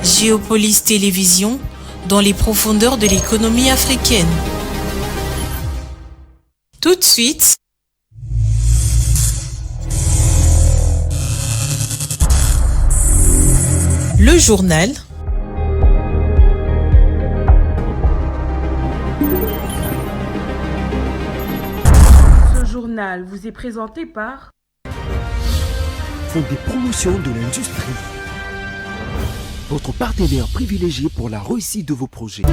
Géopolis Télévision, dans les profondeurs de l'économie africaine. Tout de suite, le journal. Ce journal vous est présenté par Fonds des promotions de l'industrie. Votre partenaire privilégié pour la réussite de vos projets.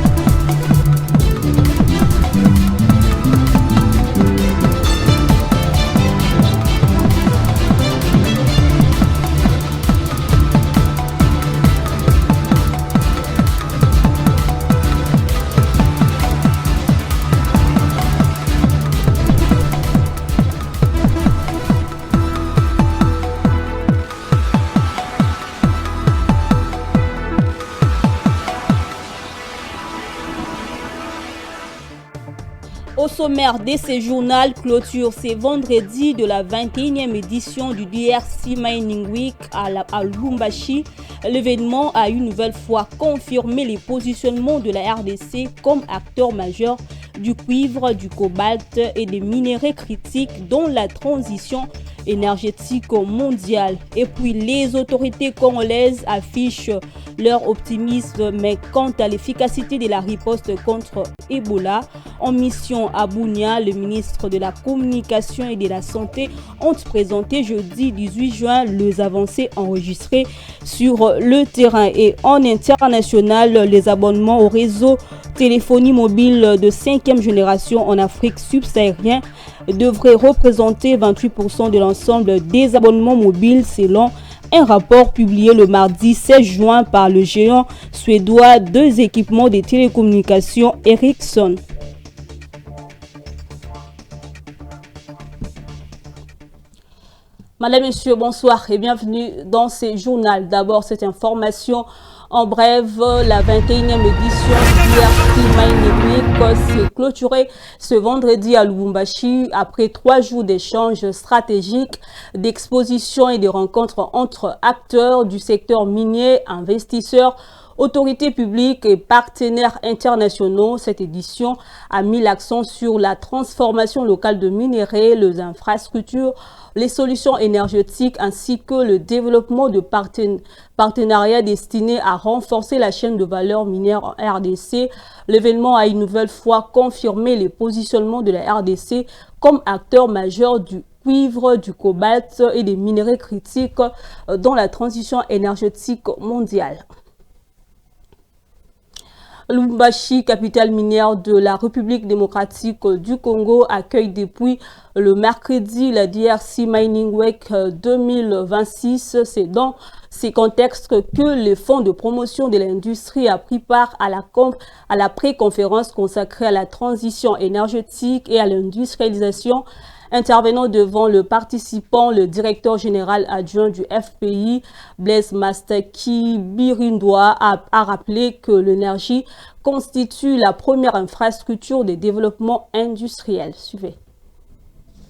Au sommaire de ce journal, clôture ce vendredi de la 21e édition du DRC Mining Week à Lubumbashi. L'événement a une nouvelle fois confirmé les positionnements de la RDC comme acteur majeur du cuivre, du cobalt et des minéraux critiques dans la transition énergétique mondiale. Et puis les autorités congolaises affichent leur optimisme, mais quant à l'efficacité de la riposte contre Ebola, en mission à Bunia, le ministre de la Communication et de la Santé ont présenté jeudi 18 juin les avancées enregistrées sur le terrain. Et en international, les abonnements au réseau téléphonie mobile de 5e génération en Afrique subsaharienne devraient représenter 28% de l'ensemble des abonnements mobiles selon un rapport publié le mardi 16 juin par le géant suédois des équipements de télécommunications Ericsson. Madame, Monsieur, bonsoir et bienvenue dans ce journal. D'abord, cette information en bref, la 21e édition du DRC Mining Week s'est clôturée ce vendredi à Lubumbashi après 3 jours d'échanges stratégiques, d'expositions et de rencontres entre acteurs du secteur minier, investisseurs, autorités publiques et partenaires internationaux. Cette édition a mis l'accent sur la transformation locale de minerais, les infrastructures, les solutions énergétiques ainsi que le développement de partenariats destinés à renforcer la chaîne de valeur minière en RDC. L'événement a une nouvelle fois confirmé les positionnements de la RDC comme acteur majeur du cuivre, du cobalt et des minéraux critiques dans la transition énergétique mondiale. Lubumbashi, capitale minière de la République démocratique du Congo, accueille depuis le mercredi la DRC Mining Week 2026. C'est dans ces contextes que le Fonds de promotion de l'industrie a pris part à la pré-conférence consacrée à la transition énergétique et à l'industrialisation. Intervenant devant le participant, le directeur général adjoint du FPI, Blaise Mastaki Birindoa, a rappelé que l'énergie constitue la première infrastructure de développement industriel. Suivez.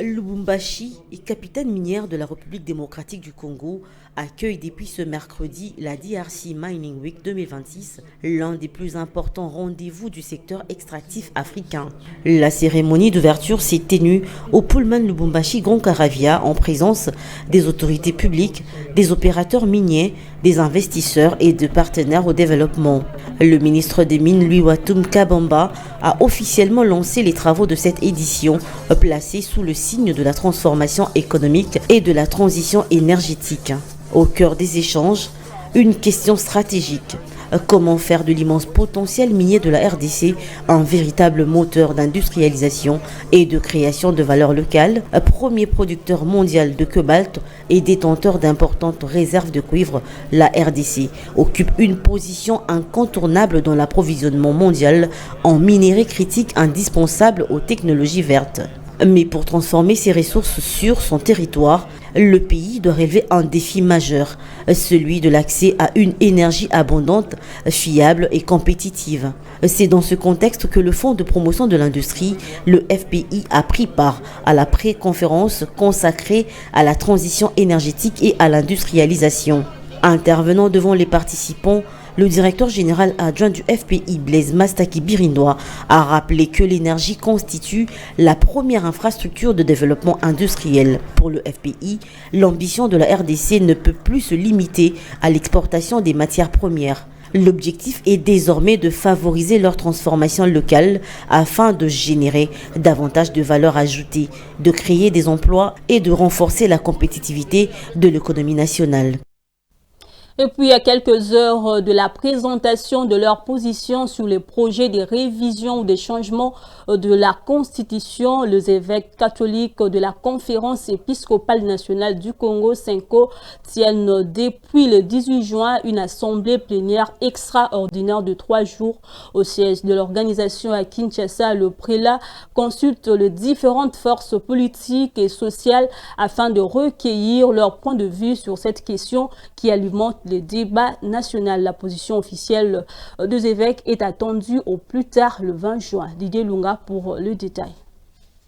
Lubumbashi, capitale minière de la République démocratique du Congo, accueille depuis ce mercredi la DRC Mining Week 2026, l'un des plus importants rendez-vous du secteur extractif africain. La cérémonie d'ouverture s'est tenue au Pullman Lubumbashi Grand Caravia en présence des autorités publiques, des opérateurs miniers, des investisseurs et de partenaires au développement. Le ministre des Mines, Louis Watum Kabamba, a officiellement lancé les travaux de cette édition, placée sous le signe de la transformation économique et de la transition énergétique. Au cœur des échanges, une question stratégique. Comment faire de l'immense potentiel minier de la RDC un véritable moteur d'industrialisation et de création de valeur locale, premier producteur mondial de cobalt et détenteur d'importantes réserves de cuivre, la RDC occupe une position incontournable dans l'approvisionnement mondial en minéraux critiques indispensables aux technologies vertes. Mais pour transformer ces ressources sur son territoire, le pays doit relever un défi majeur, celui de l'accès à une énergie abondante, fiable et compétitive. C'est dans ce contexte que le Fonds de promotion de l'industrie, le FPI, a pris part à la pré-conférence consacrée à la transition énergétique et à l'industrialisation. Intervenant devant les participants, Le directeur général adjoint du FPI, Blaise Mastaki Birinois, a rappelé que l'énergie constitue la première infrastructure de développement industriel. Pour le FPI, l'ambition de la RDC ne peut plus se limiter à l'exportation des matières premières. L'objectif est désormais de favoriser leur transformation locale afin de générer davantage de valeur ajoutée, de créer des emplois et de renforcer la compétitivité de l'économie nationale. Et puis, à quelques heures de la présentation de leur position sur les projets de révision ou des changements de la Constitution, les évêques catholiques de la Conférence épiscopale nationale du Congo, CENCO, tiennent depuis le 18 juin une assemblée plénière extraordinaire de 3 jours au siège de l'organisation à Kinshasa. Le prélat consulte les différentes forces politiques et sociales afin de recueillir leur point de vue sur cette question qui alimente les débats nationaux. La position officielle des évêques est attendue au plus tard le 20 juin. Didier Lunga pour le détail.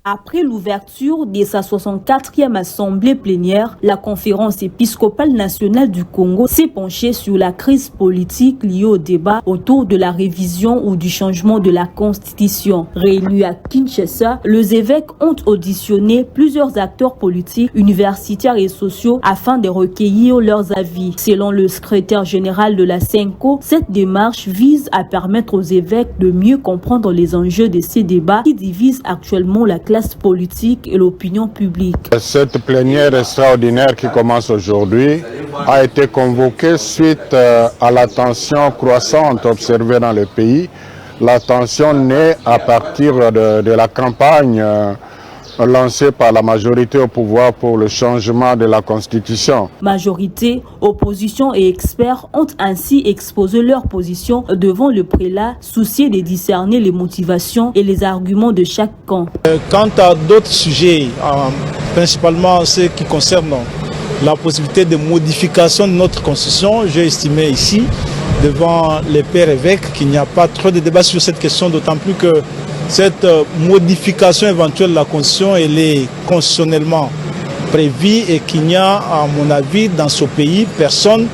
Après l'ouverture de sa 64e assemblée plénière, la conférence épiscopale nationale du Congo s'est penchée sur la crise politique liée au débat autour de la révision ou du changement de la Constitution. Réunis à Kinshasa, les évêques ont auditionné plusieurs acteurs politiques, universitaires et sociaux afin de recueillir leurs avis. Selon le secrétaire général de la CENCO, cette démarche vise à permettre aux évêques de mieux comprendre les enjeux de ces débats qui divisent actuellement la classe politique et l'opinion publique. Cette plénière extraordinaire qui commence aujourd'hui a été convoquée suite à la tension croissante observée dans le pays. La tension naît à partir de la campagne lancée par la majorité au pouvoir pour le changement de la Constitution. Majorité, opposition et experts ont ainsi exposé leur position devant le prélat, soucieux de discerner les motivations et les arguments de chaque camp. Quant à d'autres sujets, principalement ceux qui concernent la possibilité de modification de notre Constitution, j'ai estimé ici, devant les pères évêques, qu'il n'y a pas trop de débat sur cette question, d'autant plus que cette modification éventuelle de la Constitution, elle est constitutionnellement prévue et qu'il n'y a, à mon avis, dans ce pays, personne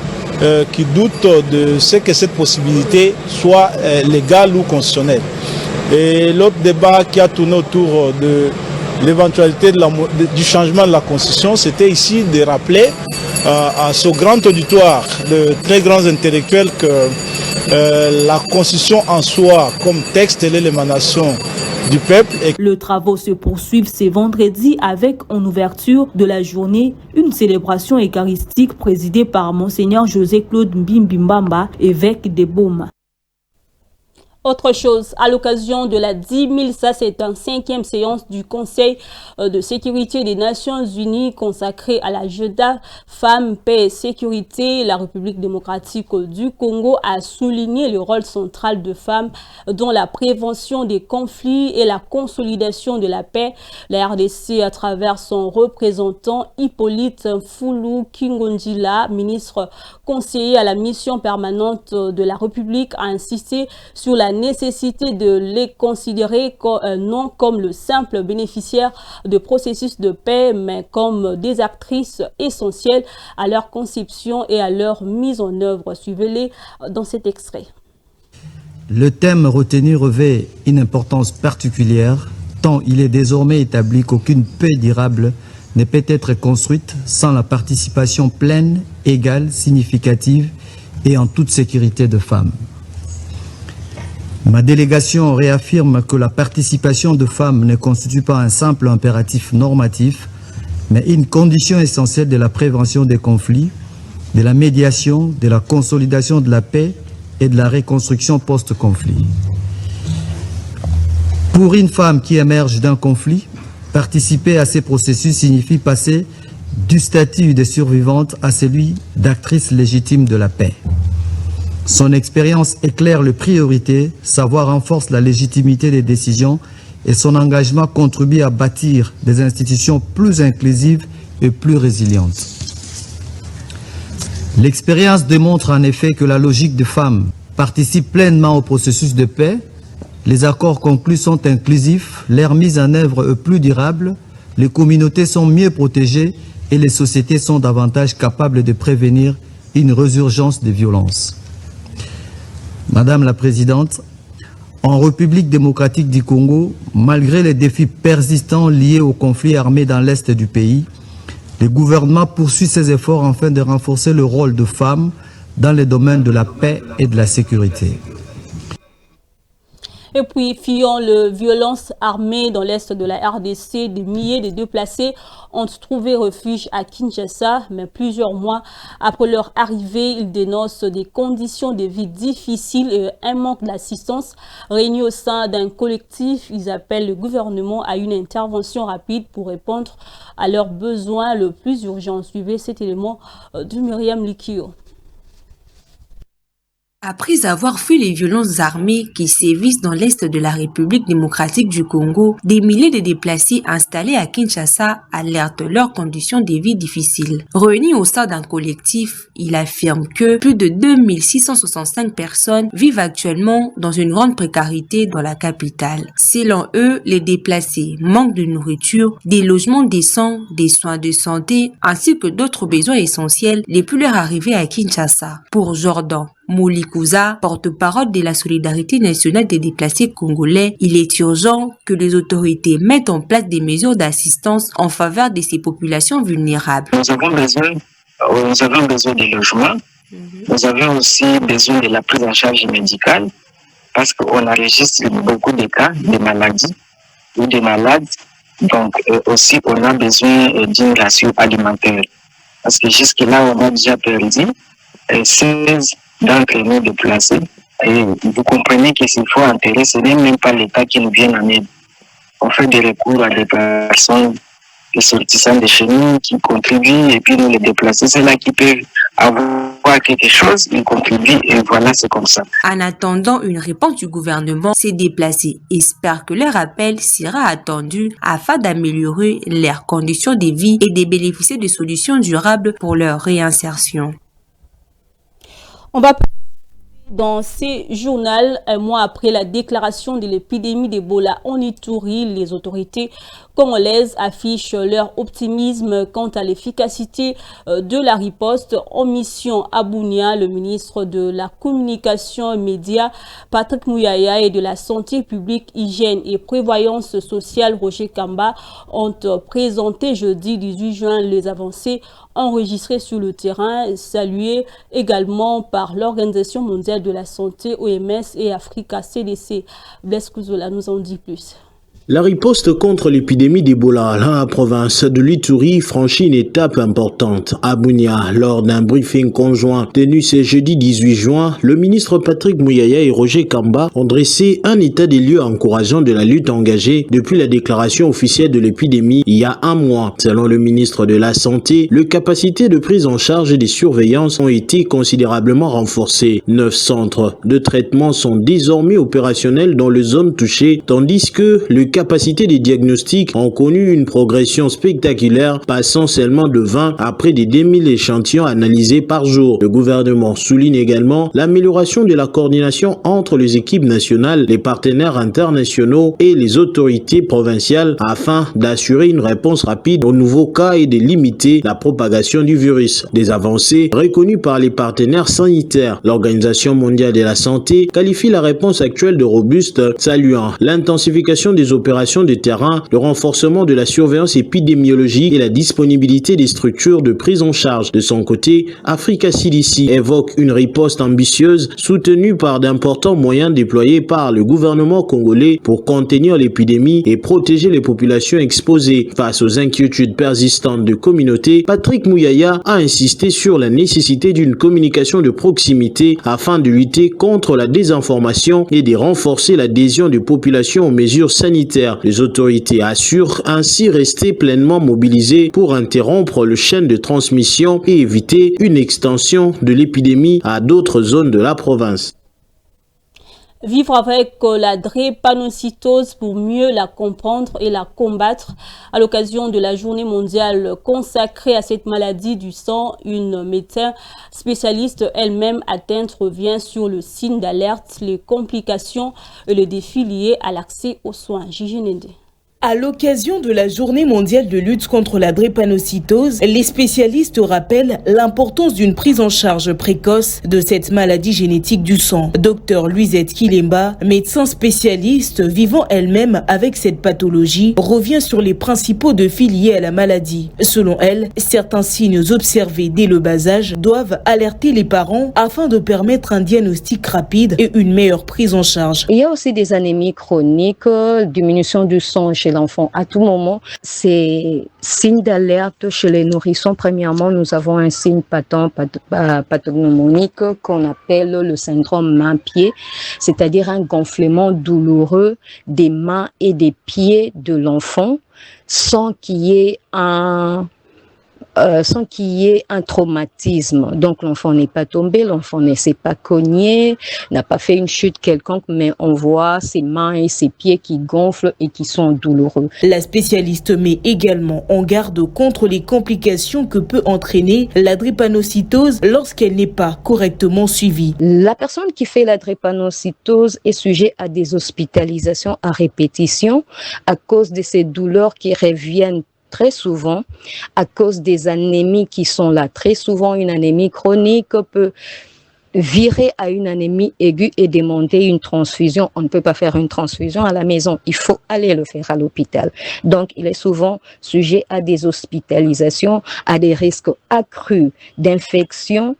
qui doute de ce que cette possibilité soit légale ou constitutionnelle. Et l'autre débat qui a tourné autour de l'éventualité du changement de la Constitution, c'était ici de rappeler à ce grand auditoire de très grands intellectuels que la Constitution en soi, comme texte, elle est l'émanation du peuple. Les travaux se poursuivent ce vendredi avec, en ouverture de la journée, une célébration eucharistique présidée par Monseigneur José-Claude Mbimbimbamba, évêque de Boma. Autre chose, à l'occasion de la 10 000, ça c'est une 5e séance du Conseil de sécurité des Nations Unies consacrée à l'agenda Femmes, Paix et Sécurité. La République démocratique du Congo a souligné le rôle central de femmes dans la prévention des conflits et la consolidation de la paix. La RDC, à travers son représentant Hippolyte Foulou Kingonjila, ministre conseiller à la mission permanente de la République, a insisté sur la nécessité de les considérer non comme le simple bénéficiaire de processus de paix, mais comme des actrices essentielles à leur conception et à leur mise en œuvre. Suivez-les dans cet extrait. Le thème retenu revêt une importance particulière, tant il est désormais établi qu'aucune paix durable ne peut être construite sans la participation pleine, égale, significative et en toute sécurité de femmes. Ma délégation réaffirme que la participation de femmes ne constitue pas un simple impératif normatif, mais une condition essentielle de la prévention des conflits, de la médiation, de la consolidation de la paix et de la reconstruction post-conflit. Pour une femme qui émerge d'un conflit, participer à ces processus signifie passer du statut de survivante à celui d'actrice légitime de la paix. Son expérience éclaire les priorités, sa voix renforce la légitimité des décisions et son engagement contribue à bâtir des institutions plus inclusives et plus résilientes. L'expérience démontre en effet que la logique des femmes participe pleinement au processus de paix, les accords conclus sont inclusifs, leur mise en œuvre est plus durable, les communautés sont mieux protégées et les sociétés sont davantage capables de prévenir une résurgence des violences. Madame la Présidente, en République démocratique du Congo, malgré les défis persistants liés au conflit armé dans l'est du pays, le gouvernement poursuit ses efforts afin de renforcer le rôle de femmes dans les domaines de la paix et de la sécurité. Et puis, fuyant les violences armées dans l'est de la RDC, des milliers de déplacés ont trouvé refuge à Kinshasa, mais plusieurs mois après leur arrivée, ils dénoncent des conditions de vie difficiles et un manque d'assistance. Réunis au sein d'un collectif, ils appellent le gouvernement à une intervention rapide pour répondre à leurs besoins le plus urgents. Suivez cet élément de Myriam Likio. Après avoir fui les violences armées qui sévissent dans l'est de la République démocratique du Congo, des milliers de déplacés installés à Kinshasa alertent leurs conditions de vie difficiles. Réunis au sein d'un collectif, il affirme que plus de 2665 personnes vivent actuellement dans une grande précarité dans la capitale. Selon eux, les déplacés manquent de nourriture, des logements décents, des soins de santé, ainsi que d'autres besoins essentiels depuis leur arrivée à Kinshasa. Pour Jordan Moulikouza, porte-parole de la solidarité nationale des déplacés congolais, il est urgent que les autorités mettent en place des mesures d'assistance en faveur de ces populations vulnérables. Nous avons besoin de logements, nous avons aussi besoin de la prise en charge médicale parce qu'on enregistre beaucoup de cas de maladies ou de malades, donc aussi on a besoin d'une ration alimentaire parce que jusque-là on a déjà perdu 16 d'entre nous déplacés. Et vous comprenez que s'il faut enterrer, ce n'est même pas l'État qui nous vient en aide. On fait des recours à des personnes, des sortissants de chez nous qui contribuent et puis nous les déplacer. C'est là qui peuvent avoir quelque chose, ils contribuent et voilà, c'est comme ça. En attendant une réponse du gouvernement, ces déplacés espèrent que leur appel sera attendu afin d'améliorer leurs conditions de vie et de bénéficier de solutions durables pour leur réinsertion. On va dans ces journaux, un mois après la déclaration de l'épidémie d'Ebola en Ituri, les autorités congolaises affichent leur optimisme quant à l'efficacité de la riposte. En mission à Bunia, le ministre de la Communication et Médias, Patrick Mouyaya, et de la Santé publique, Hygiène et Prévoyance sociale, Roger Kamba, ont présenté jeudi 18 juin les avancées enregistrées sur le terrain, saluées également par l'Organisation mondiale de la santé, OMS, et Africa CDC. Blaise Kouzola nous en dit plus. La riposte contre l'épidémie d'Ebola dans la province de l'Ituri franchit une étape importante. À Bunia, lors d'un briefing conjoint tenu ce jeudi 18 juin, le ministre Patrick Mouyaya et Roger Kamba ont dressé un état des lieux encourageant de la lutte engagée depuis la déclaration officielle de l'épidémie il y a un mois. Selon le ministre de la Santé, les capacités de prise en charge et de surveillance ont été considérablement renforcées. 9 centres de traitement sont désormais opérationnels dans les zones touchées, tandis que les capacités de diagnostic ont connu une progression spectaculaire, passant seulement de 20 à près de 2000 échantillons analysés par jour. Le gouvernement souligne également l'amélioration de la coordination entre les équipes nationales, les partenaires internationaux et les autorités provinciales afin d'assurer une réponse rapide aux nouveaux cas et de limiter la propagation du virus. Des avancées reconnues par les partenaires sanitaires. L'Organisation mondiale de la santé qualifie la réponse actuelle de robuste, saluant l'intensification des opérations de terrain, le renforcement de la surveillance épidémiologique et la disponibilité des structures de prise en charge. De son côté, Africa CDC évoque une riposte ambitieuse soutenue par d'importants moyens déployés par le gouvernement congolais pour contenir l'épidémie et protéger les populations exposées. Face aux inquiétudes persistantes de communautés, Patrick Mouyaya a insisté sur la nécessité d'une communication de proximité afin de lutter contre la désinformation et de renforcer l'adhésion des populations aux mesures sanitaires. Les autorités assurent ainsi rester pleinement mobilisées pour interrompre le chaîne de transmission et éviter une extension de l'épidémie à d'autres zones de la province. Vivre avec la drépanocytose pour mieux la comprendre et la combattre. À l'occasion de la journée mondiale consacrée à cette maladie du sang, une médecin spécialiste elle-même atteinte revient sur le signe d'alerte, les complications et les défis liés à l'accès aux soins. Gigi Nende. À l'occasion de la Journée mondiale de lutte contre la drépanocytose, les spécialistes rappellent l'importance d'une prise en charge précoce de cette maladie génétique du sang. Docteur Louisette Kilemba, médecin spécialiste vivant elle-même avec cette pathologie, revient sur les principaux défis liés à la maladie. Selon elle, certains signes observés dès le bas âge doivent alerter les parents afin de permettre un diagnostic rapide et une meilleure prise en charge. Il y a aussi des anémies chroniques, diminution du sang chez l'enfant. À tout moment, c'est signe d'alerte chez les nourrissons. Premièrement, nous avons un signe pathognomonique qu'on appelle le syndrome main-pied, c'est-à-dire un gonflement douloureux des mains et des pieds de l'enfant sans qu'il y ait un traumatisme. Donc l'enfant n'est pas tombé, l'enfant ne s'est pas cogné, n'a pas fait une chute quelconque, mais on voit ses mains et ses pieds qui gonflent et qui sont douloureux. La spécialiste met également en garde contre les complications que peut entraîner la drépanocytose lorsqu'elle n'est pas correctement suivie. La personne qui fait la drépanocytose est sujet à des hospitalisations à répétition à cause de ces douleurs qui reviennent très souvent, à cause des anémies qui sont là. Très souvent, une anémie chronique peut virer à une anémie aiguë et demander une transfusion. On ne peut pas faire une transfusion à la maison. Il faut aller le faire à l'hôpital. Donc, il est souvent sujet à des hospitalisations, à des risques accrus d'infection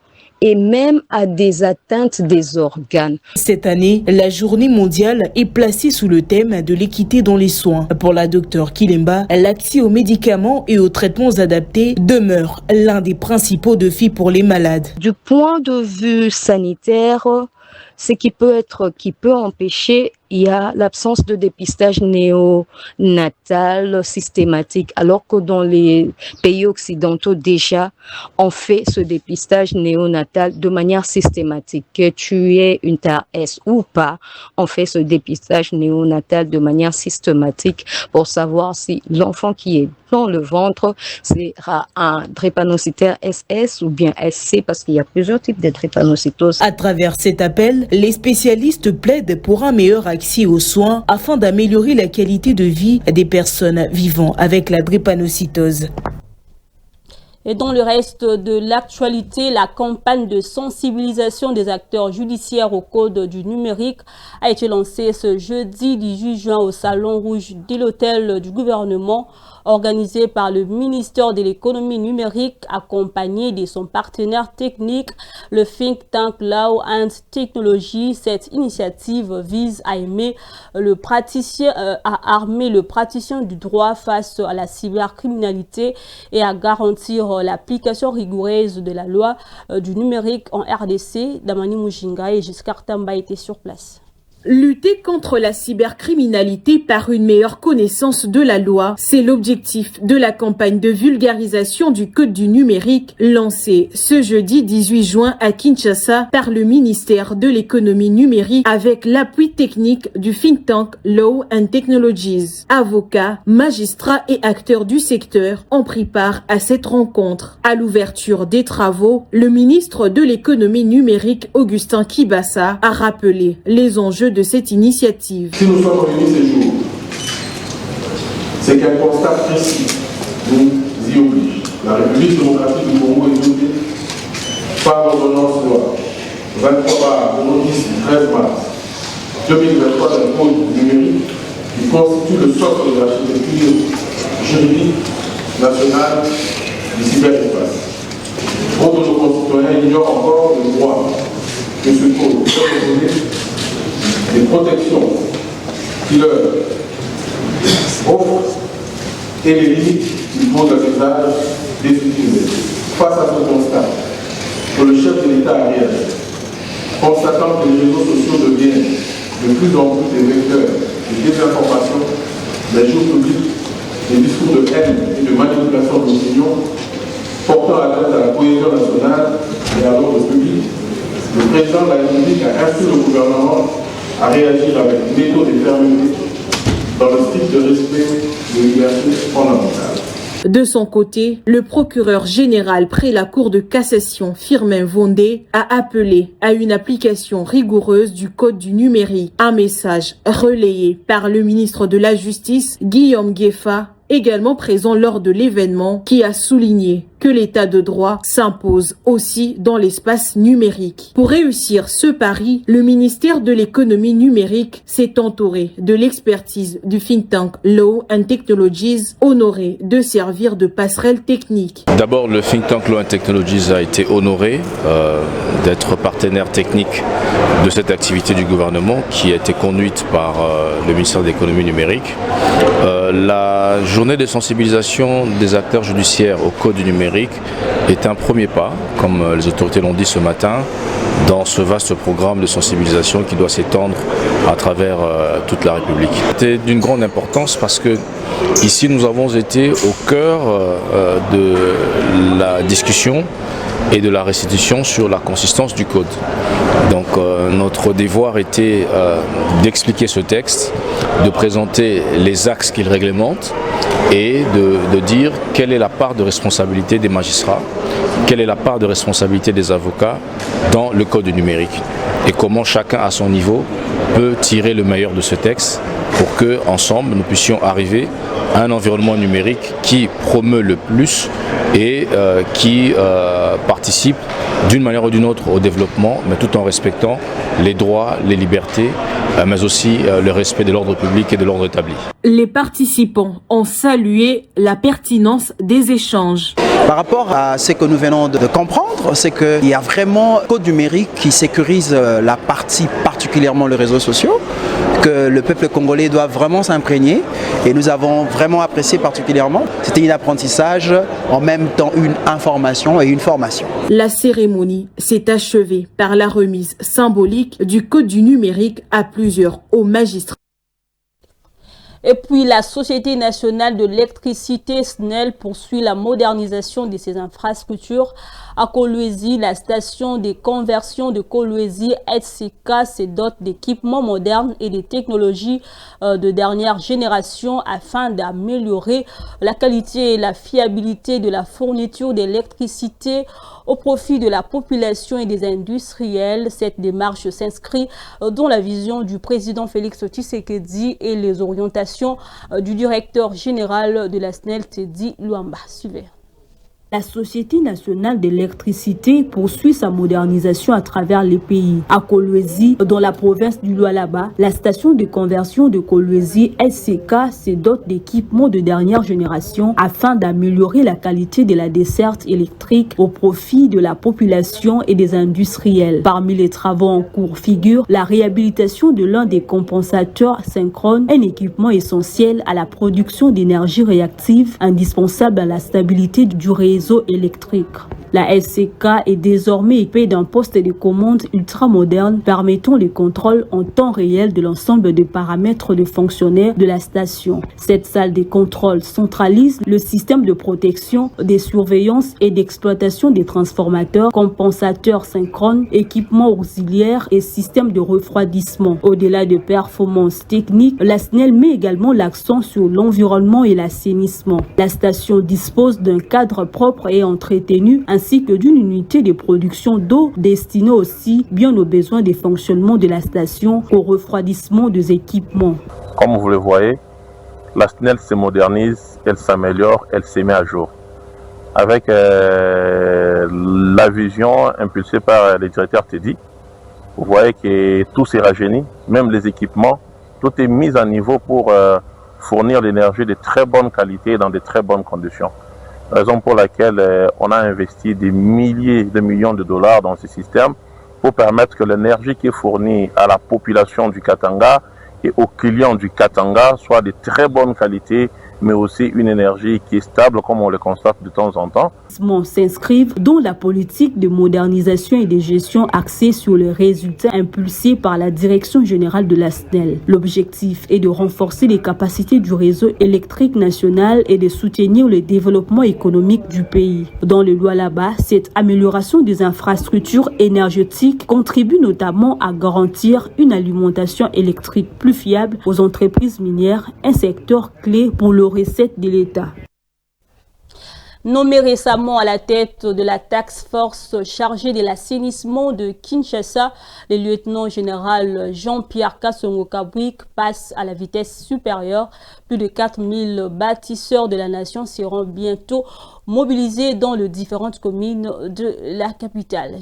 et même à des atteintes des organes. Cette année, la journée mondiale est placée sous le thème de l'équité dans les soins. Pour la docteure Kilemba, l'accès aux médicaments et aux traitements adaptés demeure l'un des principaux défis pour les malades. Du point de vue sanitaire, ce qui peut empêcher, il y a l'absence de dépistage néonatal systématique, alors que dans les pays occidentaux déjà, on fait ce dépistage néonatal de manière systématique. Que tu aies une TARS ou pas, on fait ce dépistage néonatal de manière systématique pour savoir si l'enfant qui est dans le ventre sera un drépanocytaire SS ou bien SC, parce qu'il y a plusieurs types de drépanocytose. À travers cet appel, les spécialistes plaident pour un meilleur accès aux soins afin d'améliorer la qualité de vie des personnes vivant avec la drépanocytose. Et dans le reste de l'actualité, la campagne de sensibilisation des acteurs judiciaires au code du numérique a été lancée ce jeudi 18 juin au Salon Rouge de l'hôtel du gouvernement, organisé par le ministère de l'économie numérique, accompagné de son partenaire technique, le think tank Law and Technology. Cette initiative vise à armer le praticien du droit face à la cybercriminalité et à garantir l'application rigoureuse de la loi du numérique en RDC. Damani Mujinga et Giscard Tamba étaient sur place. Lutter contre la cybercriminalité par une meilleure connaissance de la loi, c'est l'objectif de la campagne de vulgarisation du Code du numérique lancée ce jeudi 18 juin à Kinshasa par le ministère de l'économie numérique avec l'appui technique du think tank Law and Technologies. Avocats, magistrats et acteurs du secteur ont pris part à cette rencontre. À l'ouverture des travaux, le ministre de l'économie numérique Augustin Kibassa a rappelé les enjeux de cette initiative. Si nous sommes réunis ces jours, c'est qu'un constat précis nous y oblige. La République démocratique du Congo est dotée par l'ordonnance loi 23/13 mars 2023 d'un code numérique qui constitue le socle de l'architecture juridique nationale du cyberespace. Trop de nos concitoyens ignorent encore le droit que ce code peut des protections qui leur offrent et les limites qu'il pose à l'usage des utilisateurs. Face à ce constat, que le chef de l'État a réagi, constatant que les réseaux sociaux deviennent de plus en plus des vecteurs de désinformation, des jours publics, des discours de haine et de manipulation de l'opinion, portant atteinte à la cohésion nationale et à l'ordre public, le président de la République a instruit le gouvernement à réagir avec méthode et fermeté dans le strict respect des libertés fondamentales. De son côté, le procureur général près la Cour de cassation, Firmin Vondé, a appelé à une application rigoureuse du Code du numérique. Un message relayé par le ministre de la Justice, Guillaume Gueffa, également présent lors de l'événement, qui a souligné que l'état de droit s'impose aussi dans l'espace numérique. Pour réussir ce pari, le ministère de l'économie numérique s'est entouré de l'expertise du think tank Law and Technologies, honoré de servir de passerelle technique. D'abord, le think tank Law and Technologies a été honoré d'être partenaire technique de cette activité du gouvernement qui a été conduite par le ministère de l'économie numérique. La journée de sensibilisation des acteurs judiciaires au code du numérique est un premier pas, comme les autorités l'ont dit ce matin, dans ce vaste programme de sensibilisation qui doit s'étendre à travers toute la République. C'était d'une grande importance parce que ici nous avons été au cœur de la discussion et de la restitution sur la consistance du code. Donc notre devoir était d'expliquer ce texte, de présenter les axes qu'il réglemente et de dire quelle est la part de responsabilité des magistrats, quelle est la part de responsabilité des avocats dans le code du numérique et comment chacun à son niveau peut tirer le meilleur de ce texte pour que ensemble nous puissions arriver à un environnement numérique qui promeut le plus et qui participe d'une manière ou d'une autre au développement, mais tout en respectant les droits, les libertés, mais aussi le respect de l'ordre public et de l'ordre établi. Les participants ont salué la pertinence des échanges. Par rapport à ce que nous venons de comprendre, c'est qu'il y a vraiment un code numérique qui sécurise la partie, particulièrement les réseaux sociaux, que le peuple congolais doit vraiment s'imprégner et nous avons vraiment apprécié particulièrement. C'était un apprentissage, en même temps une information et une formation. La cérémonie s'est achevée par la remise symbolique du code du numérique à plusieurs hauts magistrats. Et puis la Société nationale de l'électricité SNEL poursuit la modernisation de ses infrastructures. À Kolwezi, la station de conversion de Kolwezi SCK se dote d'équipements modernes et de technologies de dernière génération afin d'améliorer la qualité et la fiabilité de la fourniture d'électricité au profit de la population et des industriels. Cette démarche s'inscrit dans la vision du président Félix Tshisekedi et les orientations du directeur général de la SNEL, Teddy Luamba. Suivez. La Société nationale d'électricité poursuit sa modernisation à travers les pays. À Kolwezi, dans la province du Lualaba, la station de conversion de Kolwezi SCK se dote d'équipements de dernière génération afin d'améliorer la qualité de la desserte électrique au profit de la population et des industriels. Parmi les travaux en cours figure la réhabilitation de l'un des compensateurs synchrones, un équipement essentiel à la production d'énergie réactive, indispensable à la stabilité du réseau électrique. La SCK est désormais équipée d'un poste de commande ultra moderne permettant le contrôle en temps réel de l'ensemble des paramètres de fonctionnaire de la station. Cette salle de contrôle centralise le système de protection, de surveillance et d'exploitation des transformateurs, compensateurs synchrones, équipements auxiliaires et systèmes de refroidissement. Au-delà de performances techniques, la SNEL met également l'accent sur l'environnement et l'assainissement. La station dispose d'un cadre propre et entretenu ainsi que d'une unité de production d'eau destinée aussi bien aux besoins de fonctionnement de la station qu'au refroidissement des équipements. Comme vous le voyez, la SNEL se modernise, elle s'améliore, elle se met à jour. Avec la vision impulsée par le directeur Teddy, vous voyez que tout s'est rajeuni, même les équipements, tout est mis à niveau pour fournir l'énergie de très bonne qualité et dans de très bonnes conditions. Raison pour laquelle on a investi des milliers de millions de dollars dans ce système pour permettre que l'énergie qui est fournie à la population du Katanga et aux clients du Katanga soit de très bonne qualité, mais aussi une énergie qui est stable comme on le constate de temps en temps. S'inscrivent dans la politique de modernisation et de gestion axée sur les résultats impulsés par la direction générale de la SNEL. L'objectif est de renforcer les capacités du réseau électrique national et de soutenir le développement économique du pays. Dans le Lualaba, cette amélioration des infrastructures énergétiques contribue notamment à garantir une alimentation électrique plus fiable aux entreprises minières, un secteur clé pour le recettes de l'État. Nommé récemment à la tête de la task force chargée de l'assainissement de Kinshasa, le lieutenant-général Jean-Pierre Kassongo Kabwik passe à la vitesse supérieure. Plus de 4000 bâtisseurs de la nation seront bientôt mobilisés dans les différentes communes de la capitale.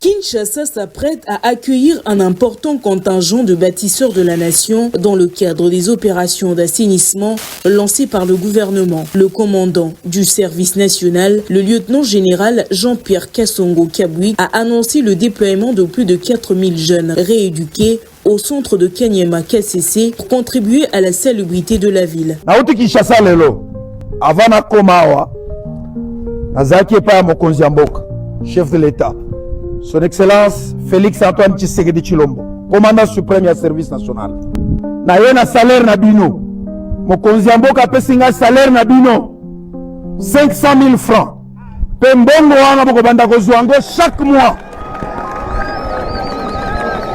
Kinshasa s'apprête à accueillir un important contingent de bâtisseurs de la nation dans le cadre des opérations d'assainissement lancées par le gouvernement. Le commandant du service national, le lieutenant-général Jean-Pierre Kassongo Kabwik, a annoncé le déploiement de plus de 4000 jeunes rééduqués au centre de Kanyama KCC pour contribuer à la salubrité de la ville. Kinshasa lelo avant komawa nazaki pa mokonzi ya mboka chef de l'État Son Excellence Félix Antoine Tshisekedi Tshilombo, commandant suprême du service national. Na yena salaire na bino. Mokonzi ya mboka pesinga salaire na bino 500 000 francs. Pembongo wana boko banda kozwango chaque mois.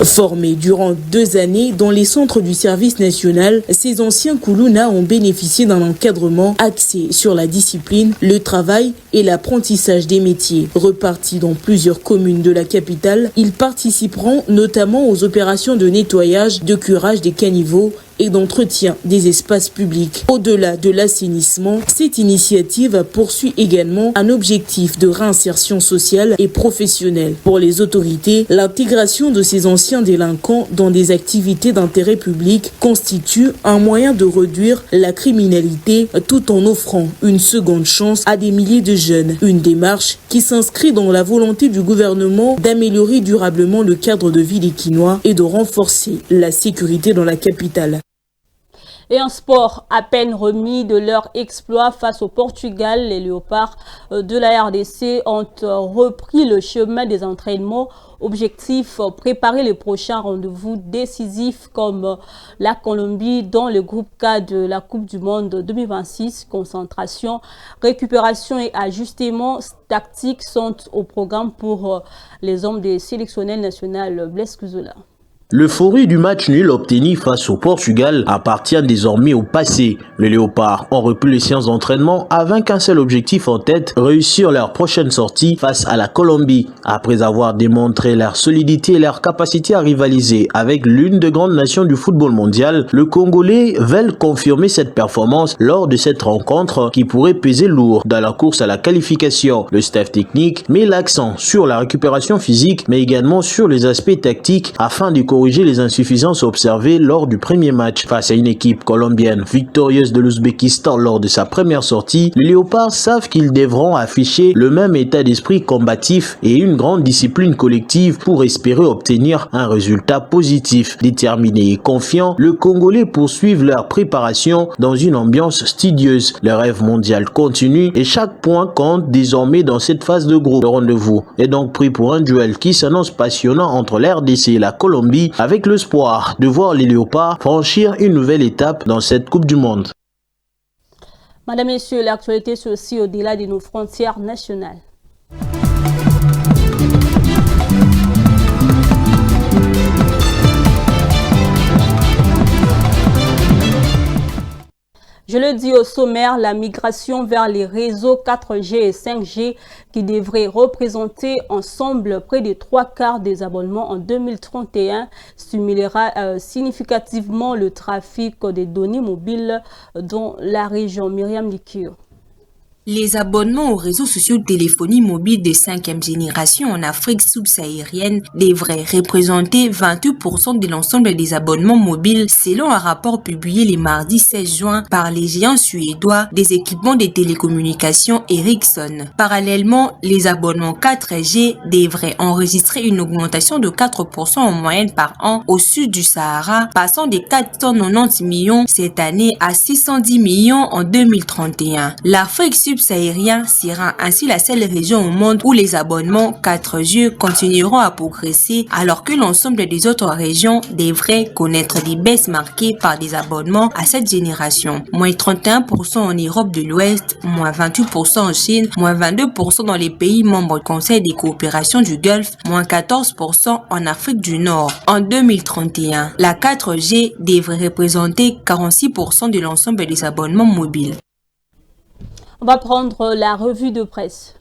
Formés durant 2 années dans les centres du service national, ces anciens Koulouna ont bénéficié d'un encadrement axé sur la discipline, le travail et l'apprentissage des métiers. Repartis dans plusieurs communes de la capitale, ils participeront notamment aux opérations de nettoyage, de curage des caniveaux et d'entretien des espaces publics. Au-delà de l'assainissement, cette initiative poursuit également un objectif de réinsertion sociale et professionnelle. Pour les autorités, l'intégration de ces anciens délinquants dans des activités d'intérêt public constitue un moyen de réduire la criminalité tout en offrant une seconde chance à des milliers de jeunes. Une démarche qui s'inscrit dans la volonté du gouvernement d'améliorer durablement le cadre de vie des Kinois et de renforcer la sécurité dans la capitale. Et en sport, à peine remis de leur exploit face au Portugal, les Léopards de la RDC ont repris le chemin des entraînements. Objectif, préparer les prochains rendez-vous décisifs comme la Colombie dans le groupe K de la Coupe du Monde 2026. Concentration, récupération et ajustement tactiques sont au programme pour les hommes des sélectionnels nationaux. Blaise Kuzola. L'euphorie du match nul obtenu face au Portugal appartient désormais au passé. Les Léopards ont repris les séances d'entraînement avec un seul objectif en tête, réussir leur prochaine sortie face à la Colombie. Après avoir démontré leur solidité et leur capacité à rivaliser avec l'une des grandes nations du football mondial, le Congolais veulent confirmer cette performance lors de cette rencontre qui pourrait peser lourd dans la course à la qualification. Le staff technique met l'accent sur la récupération physique mais également sur les aspects tactiques afin de corriger les insuffisances observées lors du premier match. Face à une équipe colombienne victorieuse de l'Ouzbékistan lors de sa première sortie, les Léopards savent qu'ils devront afficher le même état d'esprit combatif et une grande discipline collective pour espérer obtenir un résultat positif. Déterminés et confiants, le Congolais poursuivent leur préparation dans une ambiance studieuse. Le rêve mondial continue et chaque point compte désormais dans cette phase de groupe. Le rendez-vous est donc pris pour un duel qui s'annonce passionnant entre l'RDC et la Colombie, avec l'espoir de voir les Léopards franchir une nouvelle étape dans cette Coupe du Monde. Madame, Messieurs, l'actualité c'est aussi au-delà de nos frontières nationales. Je le dis au sommaire, la migration vers les réseaux 4G et 5G qui devraient représenter ensemble près de 3/4 des abonnements en 2031 stimulera significativement le trafic des données mobiles dans la région. Myriam Likio. Les abonnements aux réseaux sociaux de téléphonie mobile de 5e génération en Afrique subsaharienne devraient représenter 28% de l'ensemble des abonnements mobiles selon un rapport publié le mardi 16 juin par les géants suédois des équipements de télécommunications Ericsson. Parallèlement, les abonnements 4G devraient enregistrer une augmentation de 4% en moyenne par an au sud du Sahara, passant de 490 millions cette année à 610 millions en 2031. L'Afrique subsaharienne sera ainsi la seule région au monde où les abonnements 4G continueront à progresser alors que l'ensemble des autres régions devraient connaître des baisses marquées par des abonnements à cette génération. Moins 31% en Europe de l'Ouest, moins 28% en Chine, moins 22% dans les pays membres du Conseil des coopérations du Golfe, moins 14% en Afrique du Nord. En 2031, la 4G devrait représenter 46% de l'ensemble des abonnements mobiles. On va prendre la revue de presse.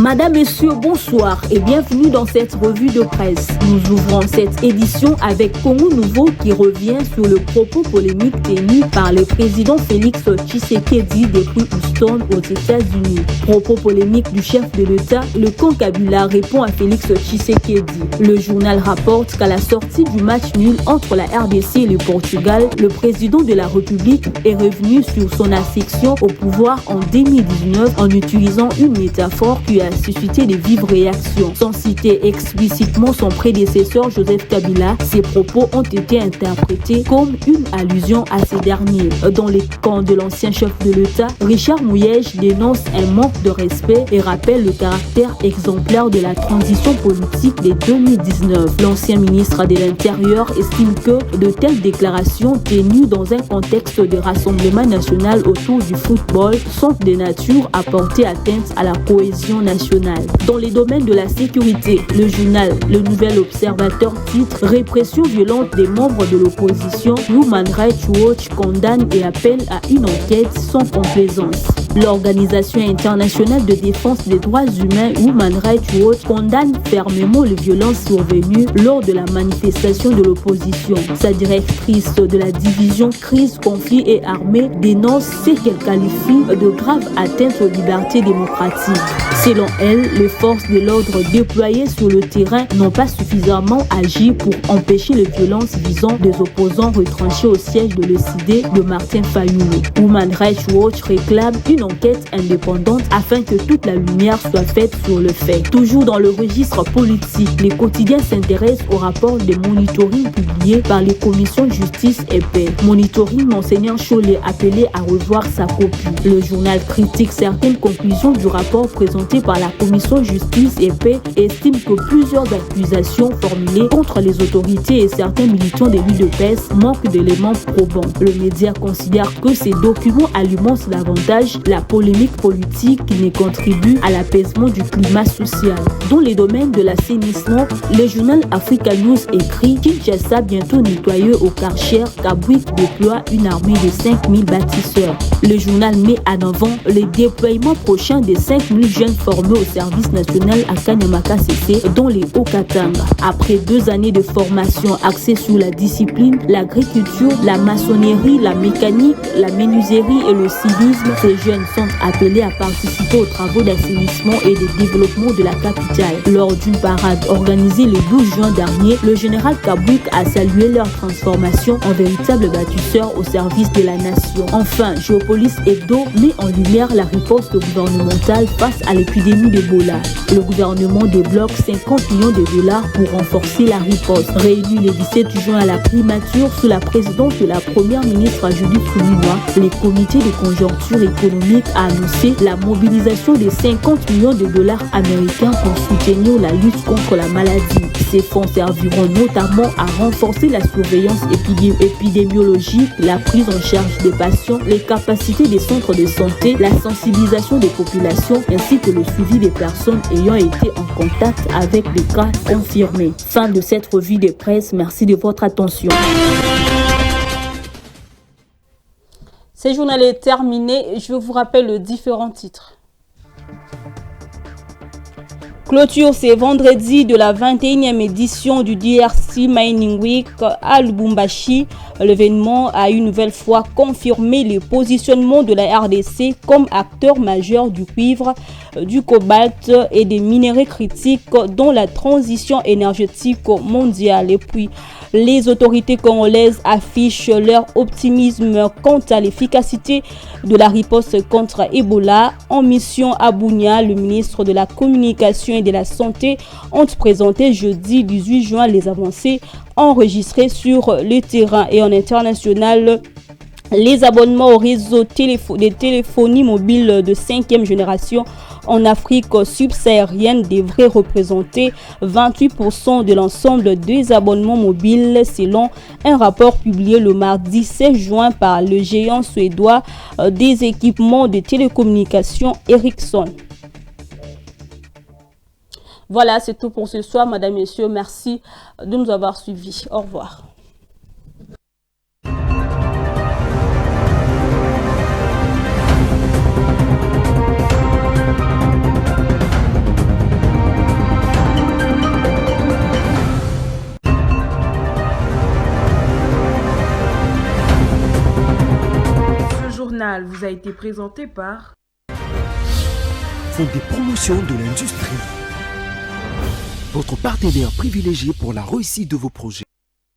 Madame, Messieurs, bonsoir et bienvenue dans cette revue de presse. Nous ouvrons cette édition avec Congo Nouveau qui revient sur le propos polémique tenu par le président Félix Tshisekedi depuis Houston aux États-Unis. Propos polémique du chef de l'État, le Concabula répond à Félix Tshisekedi. Le journal rapporte qu'à la sortie du match nul entre la RDC et le Portugal, le président de la République est revenu sur son accession au pouvoir en 2019 en utilisant une métaphore qui a suscité de vives réactions. Sans citer explicitement son prédécesseur Joseph Kabila, ses propos ont été interprétés comme une allusion à ces derniers. Dans les camps de l'ancien chef de l'État, Richard Mouyège dénonce un manque de respect et rappelle le caractère exemplaire de la transition politique de 2019. L'ancien ministre de l'Intérieur estime que de telles déclarations tenues dans un contexte de rassemblement national autour du football sont de nature à porter atteinte à la cohésion nationale. Dans les domaines de la sécurité, le journal Le Nouvel Observateur titre « Répression violente des membres de l'opposition, Human Rights Watch condamne et appelle à une enquête sans complaisance ». L'Organisation internationale de défense des droits humains Human Rights Watch condamne fermement les violences survenues lors de la manifestation de l'opposition. Sa directrice de la division crise, conflit et armée dénonce ce qu'elle qualifie de graves atteintes aux libertés démocratiques. Selon elle, les forces de l'ordre déployées sur le terrain n'ont pas suffisamment agi pour empêcher les violences visant des opposants retranchés au siège de l'ECD de Martin Fayulu. Human Rights Watch réclame une enquête indépendante afin que toute la lumière soit faite sur le fait. Toujours dans le registre politique, les quotidiens s'intéressent au rapport de monitoring publié par les commissions justice et paix. Monitoring Monseigneur Chollet appelé à revoir sa copie. Le journal critique certaines conclusions du rapport présenté par la commission justice et paix et estime que plusieurs accusations formulées contre les autorités et certains militants de l'UDPS manquent d'éléments probants. Le média considère que ces documents alimentent davantage la polémique politique qui ne contribue à l'apaisement du climat social. Dans les domaines de l'assainissement, le journal Africa News écrit « Kinshasa bientôt nettoyé au Karcher, Kabwik déploie une armée de 5000 bâtisseurs ». Le journal met en avant le déploiement prochain des 5000 jeunes formés au service national à Kanyamaka CC dans les Hauts-Katanga. Après 2 années de formation axée sur la discipline, l'agriculture, la maçonnerie, la mécanique, la menuiserie et le civisme, ces jeunes sont appelés à participer aux travaux d'assainissement et de développement de la capitale. Lors d'une parade organisée le 12 juin dernier, le général Kabwik a salué leur transformation en véritables bâtisseurs au service de la nation. Enfin, Géopolis Hebdo met en lumière la riposte gouvernementale face à l'épidémie d'Ebola. Le gouvernement débloque 50 millions de dollars pour renforcer la riposte. Réuni le 17 juin à la primature sous la présidence de la première ministre Judith Suminwa, le comité de conjoncture économique a annoncé la mobilisation de 50 millions de dollars américains pour soutenir la lutte contre la maladie. Ces fonds serviront notamment à renforcer la surveillance épidémiologique, la prise en charge des patients, les capacités des centres de santé, la sensibilisation des populations ainsi que le suivi des personnes ayant été en contact avec des cas confirmés. Fin de cette revue de presse. Merci de votre attention. Ce journal est terminé. Je vous rappelle les différents titres. Clôture ce vendredi de la 21e édition du DRC Mining Week à Lubumbashi. L'événement a une nouvelle fois confirmé le positionnement de la RDC comme acteur majeur du cuivre, du cobalt et des minéraux critiques dans la transition énergétique mondiale. Et puis, les autorités congolaises affichent leur optimisme quant à l'efficacité de la riposte contre Ebola. En mission à Bunia, le ministre de la Communication et de la Santé ont présenté jeudi 18 juin les avancées enregistrées sur le terrain. Et en international, les abonnements au réseau de téléphonie mobile de 5e génération en Afrique subsaharienne devrait représenter 28% de l'ensemble des abonnements mobiles selon un rapport publié le mardi 16 juin par le géant suédois des équipements de télécommunications Ericsson. Voilà, c'est tout pour ce soir, Madame, Messieurs. Merci de nous avoir suivis. Au revoir. Ce journal vous a été présenté par Fonds des promotions de l'industrie. Votre partenaire privilégié pour la réussite de vos projets.